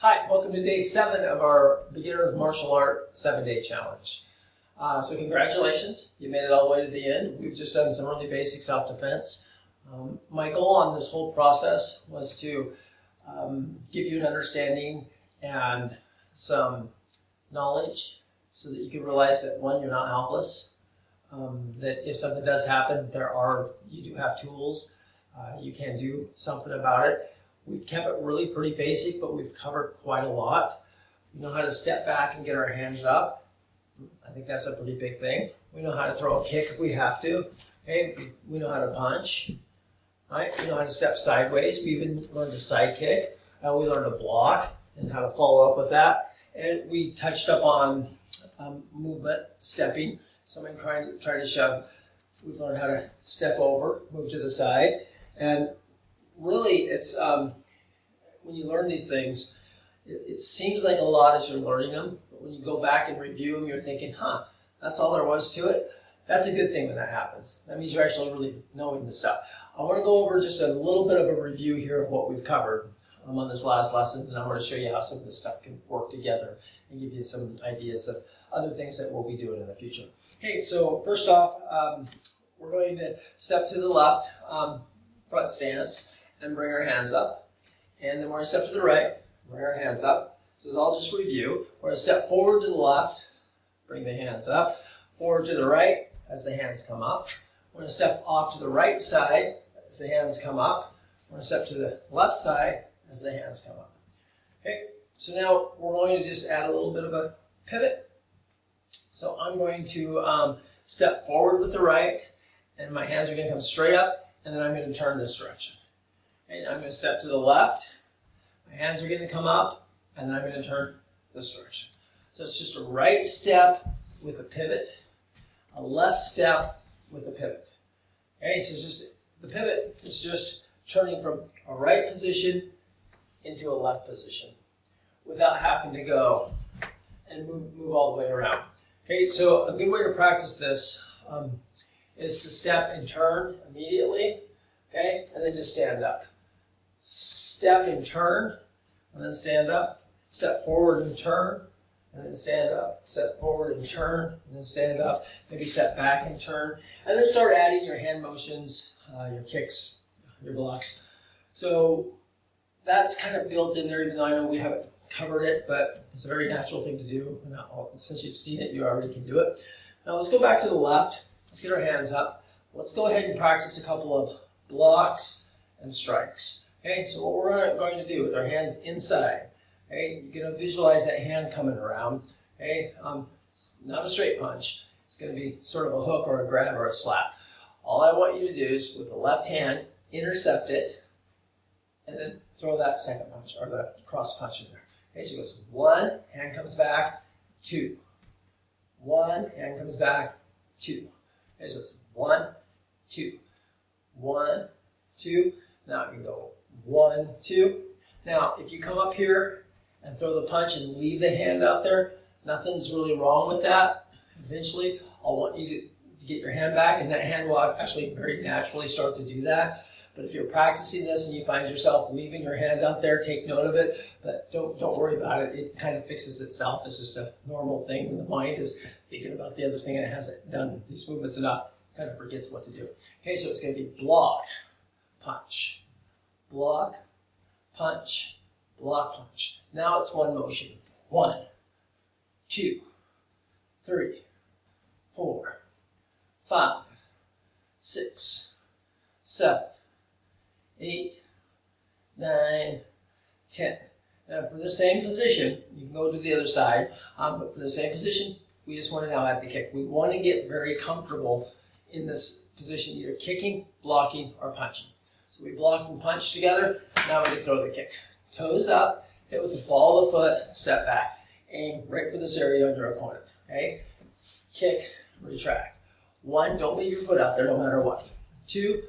Hi, welcome to day 7 of our Beginner's Martial Art 7-Day Challenge. So congratulations, you made it all the way to the end. We've just done some really basic self-defense. My goal on this whole process was to give you an understanding and some knowledge so that you can realize that, one, you're not helpless, that if something does happen, you do have tools, you can do something about it. We've kept it really pretty basic, but we've covered quite a lot. We know how to step back and get our hands up. I think that's a pretty big thing. We know how to throw a kick if we have to. Okay? We know how to punch. Right? We know how to step sideways. We even learned a side kick. We learned a block and how to follow up with that. And we touched up on movement, stepping. Someone trying to shove. We've learned how to step over, move to the side. And really, it's when you learn these things, it seems like a lot as you're learning them, but when you go back and review them, you're thinking, that's all there was to it. That's a good thing when that happens. That means you're actually really knowing the stuff. I want to go over just a little bit of a review here of what we've covered on this last lesson, and I want to show you how some of this stuff can work together and give you some ideas of other things that we'll be doing in the future. Okay, so first off, we're going to step to the left, front stance, and bring our hands up. And then we're going to step to the right, bring our hands up. This is all just review. We're going to step forward to the left, bring the hands up. Forward to the right as the hands come up. We're going to step off to the right side as the hands come up. We're going to step to the left side as the hands come up. Okay, so now we're going to just add a little bit of a pivot. So I'm going to step forward with the right, and my hands are going to come straight up, and then I'm going to turn this direction. And I'm going to step to the left, my hands are going to come up, and then I'm going to turn this direction. So it's just a right step with a pivot, a left step with a pivot. Okay, so it's just, the pivot is just turning from a right position into a left position without having to go and move all the way around. Okay, so a good way to practice this is to step and turn immediately, okay, and then just stand up. Step and turn, and then stand up. Step forward and turn, and then stand up. Step forward and turn, and then stand up. Maybe step back and turn. And then start adding your hand motions, your kicks, your blocks. So that's kind of built in there, even though I know we haven't covered it, but it's a very natural thing to do. Since you've seen it, you already can do it. Now let's go back to the left. Let's get our hands up. Let's go ahead and practice a couple of blocks and strikes. Okay, so what we're going to do with our hands inside, okay, you're going to visualize that hand coming around. Okay, it's not a straight punch. It's going to be sort of a hook or a grab or a slap. All I want you to do is, with the left hand, intercept it, and then throw that second punch, or the cross punch in there. Okay, so it goes 1, hand comes back, 2. 1, hand comes back, 2. Okay, so it's 1, 2. 1, 2. Now I can go 1, 2. Now, if you come up here and throw the punch and leave the hand out there, nothing's really wrong with that. Eventually, I'll want you to get your hand back, and that hand will actually very naturally start to do that. But if you're practicing this and you find yourself leaving your hand out there, take note of it, but don't worry about it. It kind of fixes itself. It's just a normal thing. When the mind is thinking about the other thing and it hasn't done these movements enough, kind of forgets what to do. Okay, so it's going to be block, punch, block, punch, block, punch. Now it's one motion. 1, 2, 3, 4, 5, 6, 7, 8, 9, 10. Now for the same position, you can go to the other side, but for the same position, we just want to now add the kick. We want to get very comfortable in this position, either kicking, blocking, or punching. So we block and punch together. Now we can throw the kick. Toes up, hit with the ball of the foot, step back. Aim right for this area on your opponent. Okay? Kick, retract. 1, don't leave your foot out there no matter what. 2,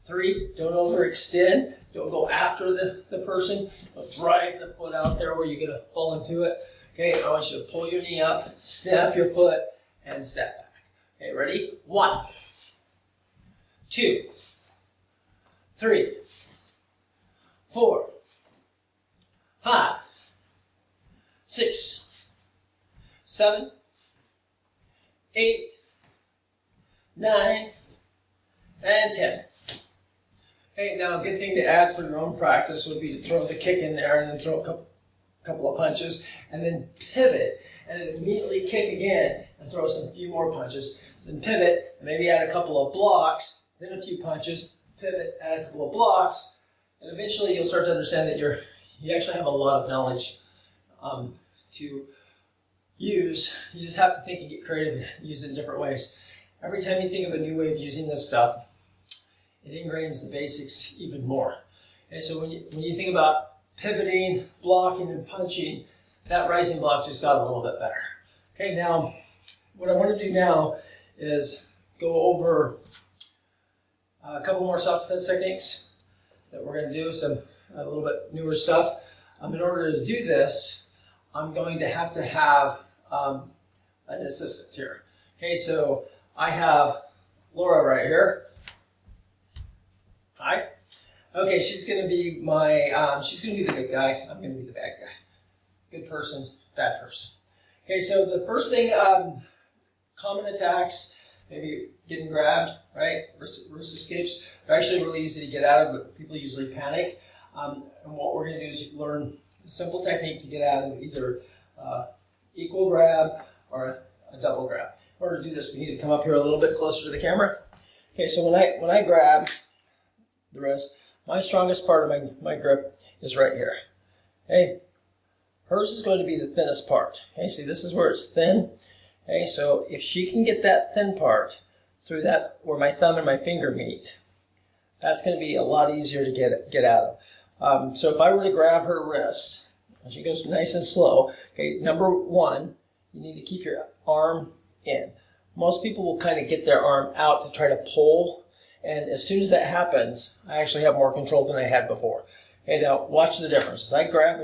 3, don't overextend. Don't go after the person. Don't drive the foot out there where you're going to fall into it. Okay, I want you to pull your knee up, snap your foot, and step back. Okay, ready? 1, 2, 3, 4, 5, 6, 7, 8, 9, and 10. Okay, now a good thing to add for your own practice would be to throw the kick in there and then throw a couple of punches and then pivot and then immediately kick again and throw a few more punches. Then pivot and maybe add a couple of blocks, then a few punches, pivot, add a couple of blocks, and eventually you'll start to understand that you actually have a lot of knowledge to use. You just have to think and get creative and use it in different ways. Every time you think of a new way of using this stuff, it ingrains the basics even more. Okay, so when you think about pivoting, blocking, and punching, that rising block just got a little bit better. Okay, now what I want to do now is go over a couple more self-defense techniques that we're going to do, a little bit newer stuff. In order to do this, I'm going to have an assistant here. Okay, so I have Laura right here. Hi. Okay, she's going to be she's going to be the good guy. I'm going to be the bad guy. Good person, bad person. Okay, so the first thing, common attacks, maybe getting grabbed, right? Wrist escapes are actually really easy to get out of, but people usually panic. And what we're going to do is learn a simple technique to get out of either equal grab or a double grab. In order to do this, we need to come up here a little bit closer to the camera. Okay, so when I grab the wrist, my strongest part of my grip is right here. Okay, hers is going to be the thinnest part. Okay, see, this is where it's thin. Okay, so if she can get that thin part through that where my thumb and my finger meet, that's going to be a lot easier to get out of. So if I were to grab her wrist, and she goes nice and slow. Okay, number one, you need to keep your arm in. Most people will kind of get their arm out to try to pull, and as soon as that happens, I actually have more control than I had before. Okay, now watch the difference. As I grab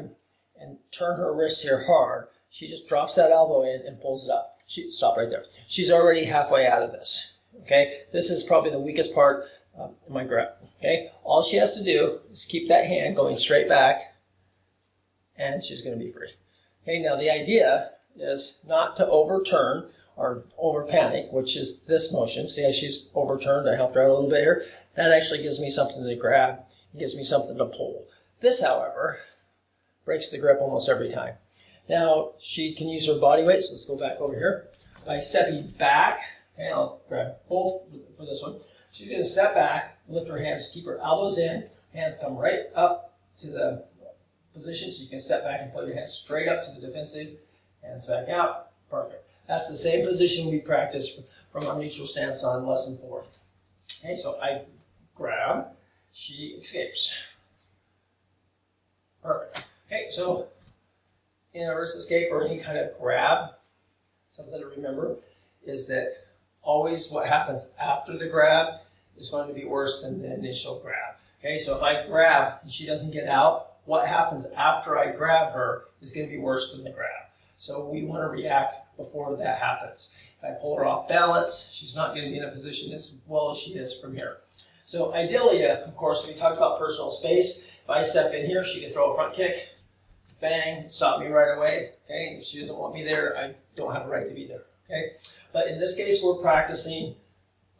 and turn her wrist here hard, she just drops that elbow in and pulls it up. Stop right there. She's already halfway out of this. Okay, this is probably the weakest part of my grip. Okay, all she has to do is keep that hand going straight back, and she's going to be free. Okay, now the idea is not to overturn or over panic, which is this motion. See how she's overturned? I helped her out a little bit here. That actually gives me something to grab. It gives me something to pull. This, however, breaks the grip almost every time. Now, she can use her body weight, so let's go back over here. By stepping back, and I'll grab both for this one. She's going to step back, lift her hands, keep her elbows in, hands come right up to the position, so you can step back and put your hands straight up to the defensive, hands back out, perfect. That's the same position we practiced from our neutral stance on lesson 4. Okay, so I grab, she escapes. Perfect. Okay, so in a wrist escape or any kind of grab, something to remember is that always what happens after the grab is going to be worse than the initial grab. Okay, so if I grab and she doesn't get out, what happens after I grab her is going to be worse than the grab. So we want to react before that happens. If I pull her off balance, she's not going to be in a position as well as she is from here. So ideally, of course, we talked about personal space. If I step in here, she can throw a front kick, bang, stop me right away. Okay, if she doesn't want me there, I don't have a right to be there. Okay, but in this case, we're practicing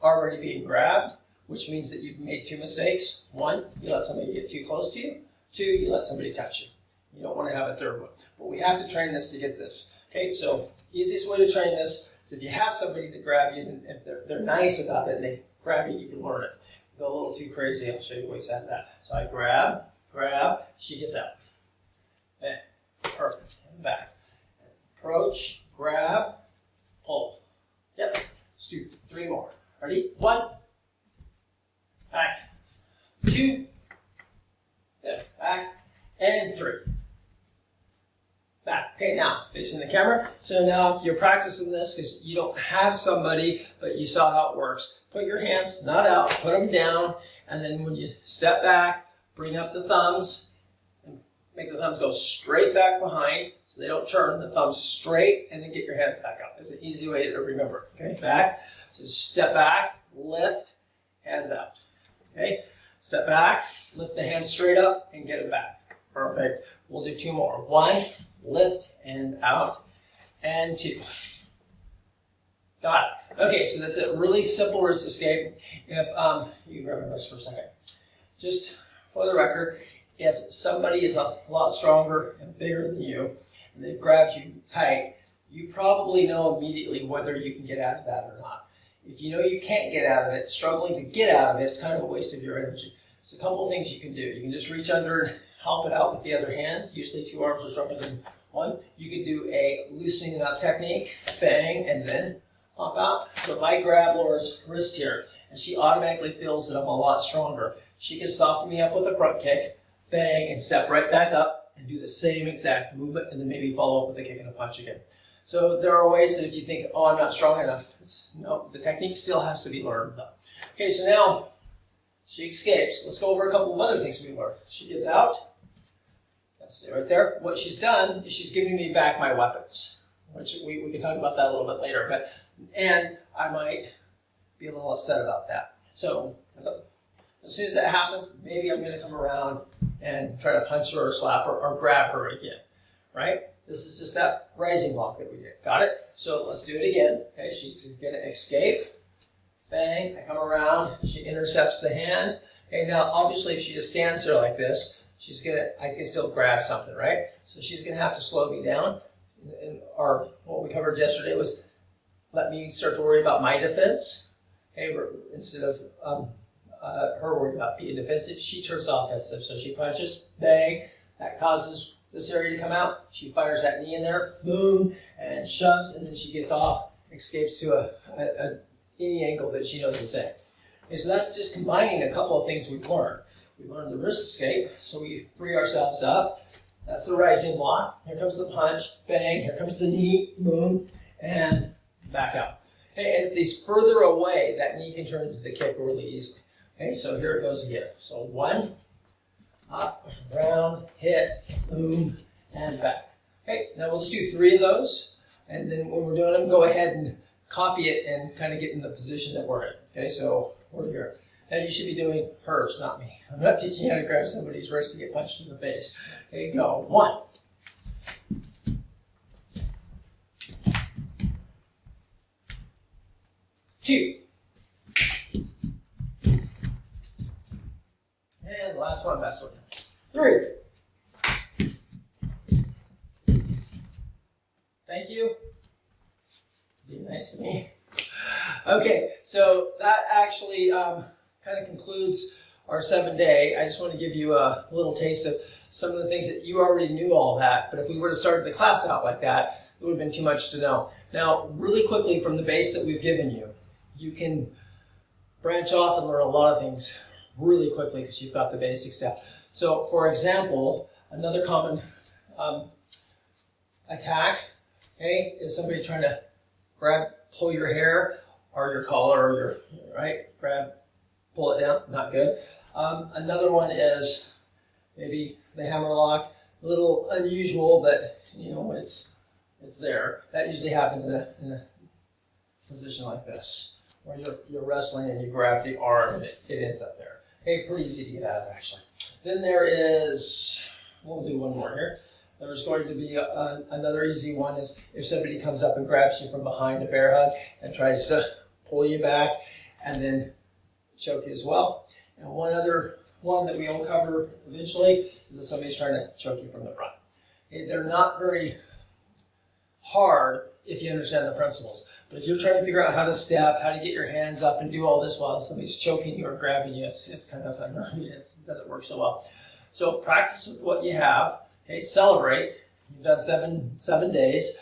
already being grabbed, which means that you've made 2 mistakes. 1, you let somebody get too close to you. 2, you let somebody touch you. You don't want to have a third one. But we have to train this to get this. Okay, so easiest way to train this is if you have somebody to grab you, and if they're nice about it and they grab you, you can learn it. Go a little too crazy, I'll show you ways out of that. So I grab, she gets out. Bang, perfect, and back. Approach, grab, pull. Yep, let's do 3 more. Ready? 1, back, 2, back, and 3. Back. Okay, now, facing the camera. So now, if you're practicing this because you don't have somebody, but you saw how it works, put your hands not out, put them down, and then when you step back, bring up the thumbs, and make the thumbs go straight back behind, so they don't turn, the thumbs straight, and then get your hands back up. It's an easy way to remember. Okay, back. So step back, lift, hands out. Okay, step back, lift the hands straight up, and get it back. Perfect. We'll do 2 more. 1, lift and out, and 2. Got it. Okay, so that's a really simple wrist escape. If you grab my wrist for a second. Just for the record, if somebody is a lot stronger and bigger than you, and they've grabbed you tight, you probably know immediately whether you can get out of that or not. If you know you can't get out of it, struggling to get out of it is kind of a waste of your energy. So a couple of things you can do. You can just reach under and help it out with the other hand. Usually 2 arms are stronger than 1. You can do a loosening up technique, bang, and then pop out. So if I grab Laura's wrist here, and she automatically feels that I'm a lot stronger, she can soften me up with a front kick, bang, and step right back up and do the same exact movement, and then maybe follow up with a kick and a punch again. So there are ways that if you think, oh, I'm not strong enough, no, the technique still has to be learned though. Okay, so now she escapes. Let's go over a couple of other things we learned. She gets out. That's it right there. What she's done is she's giving me back my weapons, which we can talk about that a little bit later. And I might be a little upset about that. So as soon as that happens, maybe I'm going to come around and try to punch her or slap her or grab her again, right? This is just that rising block that we did. Got it? So let's do it again. Okay, she's going to escape. Bang, I come around, she intercepts the hand. Okay, now obviously if she just stands there like this, I can still grab something, right? So she's going to have to slow me down. Or what we covered yesterday was let me start to worry about my defense. Okay, instead of her worried about being defensive, she turns offensive. So she punches, bang, that causes this area to come out. She fires that knee in there, boom, and shoves, and then she gets off, escapes to any angle that she knows is in. Okay, so that's just combining a couple of things we've learned. We've learned the wrist escape, so we free ourselves up. That's the rising block. Here comes the punch, bang, here comes the knee, boom, and back up. Okay, and if he's further away, that knee can turn into the kick really easily. Okay, so here it goes again. So 1, up, round, hit, boom, and back. Okay, now we'll just do 3 of those, and then when we're doing them, go ahead and copy it and kind of get in the position that we're in. Okay, so we're here. Now you should be doing hers, not me. I'm not teaching you how to grab somebody's wrist to get punched in the face. Okay, go. 1. 2. And last one, best one. 3. Thank you. Be nice to me. Okay, so that actually kind of concludes our 7-day. I just want to give you a little taste of some of the things that you already knew all that, but if we were to start the class out like that, it would have been too much to know. Now, really quickly from the base that we've given you, you can branch off and learn a lot of things really quickly because you've got the basics down. So, for example, another common attack, okay, is somebody trying to pull your hair or your collar or your, right, pull it down, not good. Another one is maybe the hammerlock, a little unusual, but you know, it's there. That usually happens in a position like this, where you're wrestling and you grab the arm and it ends up there. Okay, pretty easy to get out of actually. Then there is, we'll do one more here. There's going to be another easy one is if somebody comes up and grabs you from behind a bear hug and tries to pull you back and then choke you as well. And one other one that we will cover eventually is if somebody's trying to choke you from the front. Okay, they're not very hard if you understand the principles. But if you're trying to figure out how to step, how to get your hands up and do all this while somebody's choking you or grabbing you, it's kind of unnerving. It doesn't work so well. So practice with what you have. Okay, celebrate. You've done seven days.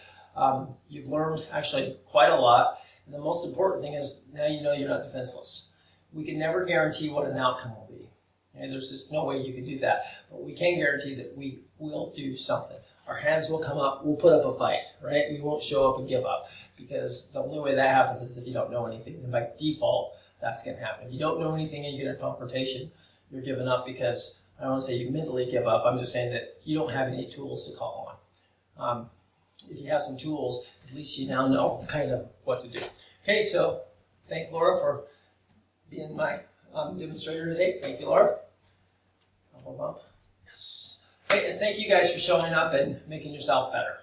You've learned actually quite a lot. And the most important thing is now you know you're not defenseless. We can never guarantee what an outcome will be. Okay, there's just no way you can do that. But we can guarantee that we will do something. Our hands will come up. We'll put up a fight, right? We won't show up and give up. Because the only way that happens is if you don't know anything. And by default, that's going to happen. If you don't know anything and you get a confrontation, you're giving up because, I don't want to say you mentally give up. I'm just saying that you don't have any tools to call on. If you have some tools, at least you now know kind of what to do. Okay, so thank Laura for being my demonstrator today. Thank you, Laura. Elbow bump. Yes. Okay, and thank you guys for showing up and making yourself better.